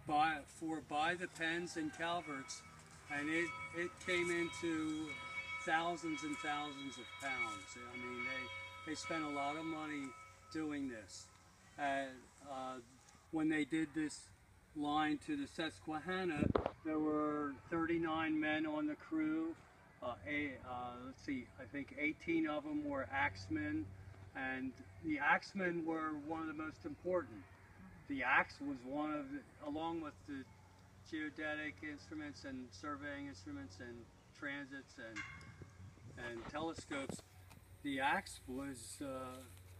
by the pens and calverts, and it came into thousands and thousands of pounds. I mean, they spent a lot of money doing this. When they did this line to the Susquehanna, there were 39 men on the crew. Let's see, I think 18 of them were axemen, and the axemen were one of the most important. The axe was one of, along with the geodetic instruments and surveying instruments and transits and telescopes, the axe was,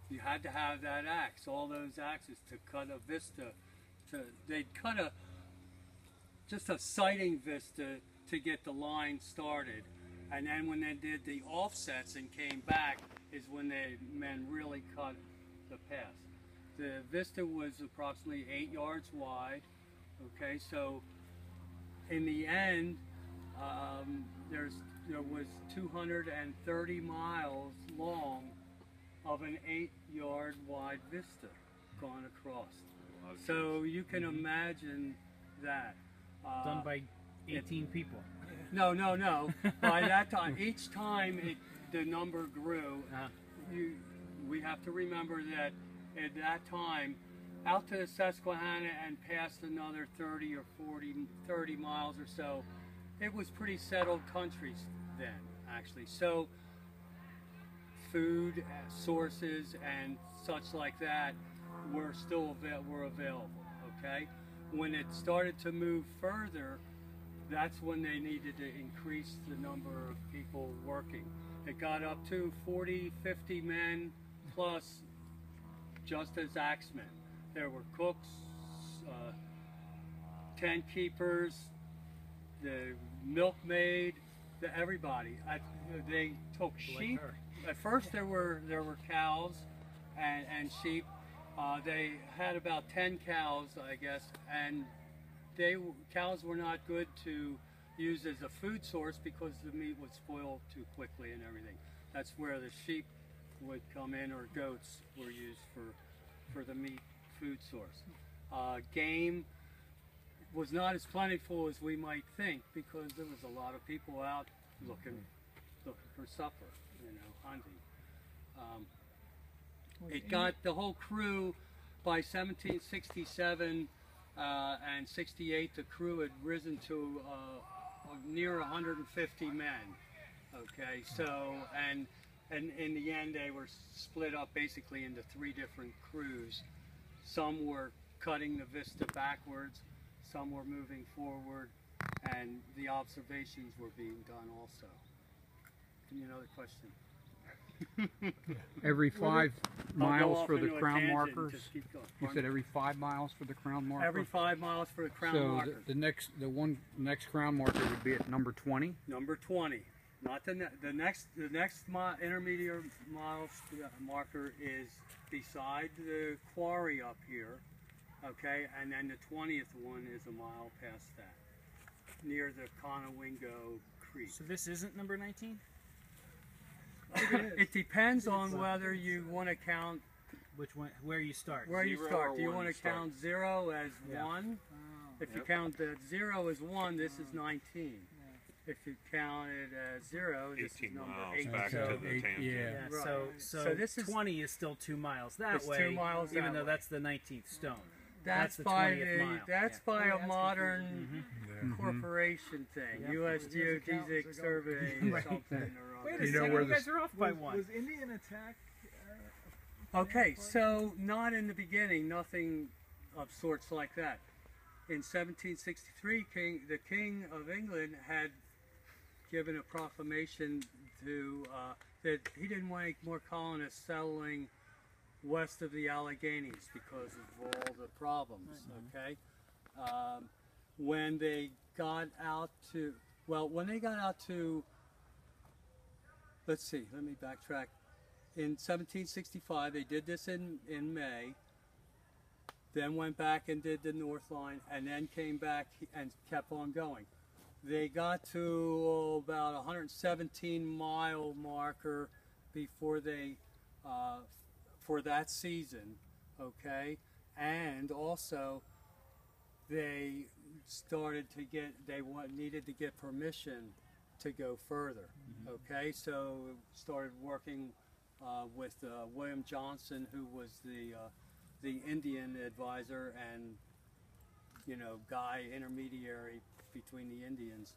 you had to have that axe, all those axes to cut a vista. They'd cut just a sighting vista to get the line started. And then when they did the offsets and came back is when the men really cut the path. The vista was approximately 8 yards wide. Okay, so in the end, there was 230 miles long of an 8-yard wide vista going across. So you can imagine that. Done by 18 people. No. By that time, each time the number grew, we have to remember that at that time, out to the Susquehanna and past another 30 or 30 miles or so, it was pretty settled countries then, actually. So food sources and such like that were still available, okay? When it started to move further, that's when they needed to increase the number of people working. It got up to 40, 50 men plus just as axemen. There were cooks, tent keepers, the milkmaid, everybody. They took sheep. At first there were cows and sheep. They had about 10 cows, I guess, and cows were not good to use as a food source because the meat would spoil too quickly and everything. That's where the sheep would come in, or goats were used for the meat food source. Game was not as plentiful as we might think because there was a lot of people out looking for supper, hunting. It got the whole crew by 1767 and 68. The crew had risen to near 150 men. Okay, so and in the end they were split up basically into 3 different crews. Some were cutting the vista backwards, some were moving forward, and the observations were being done also. Another question? Every 5 miles for the crown markers? You said every 5 miles for the crown marker? Every 5 miles for the crown marker. So the next crown marker would be at number 20? Number 20. Not the next intermediate mile marker is beside the quarry up here, okay, and then the 20th one is a mile past that, near the Conowingo Creek. So this isn't number 19? It depends on whether you want to count which one, where you start. Where you start. Do you want to count 0 as 1? If you count that 0 as 1, this is 19. If you count it as 0, this is number 18. Back to the tangent. Right. So this 20 is still 2 miles that way, 2 miles even though way. That's the 19th stone. That's the by 20th mile. That's by a modern corporation thing, U.S. Geodesic Survey or something or other. Wait a second, you guys are off by 1. Was Indian attack? Okay, so not in the beginning, nothing of sorts like that. In 1763, the King of England had given a proclamation to that he didn't want any more colonists settling west of the Alleghenies because of all the problems. Okay, when they got out to let's see, let me backtrack. In 1765, they did this in May, then went back and did the North Line, and then came back and kept on going. They got to about 117-mile marker before they, for that season, okay? And also, they started to get, needed to get permission to go further. Okay, so started working with William Johnson, who was the Indian advisor and, you know, guy intermediary between the Indians.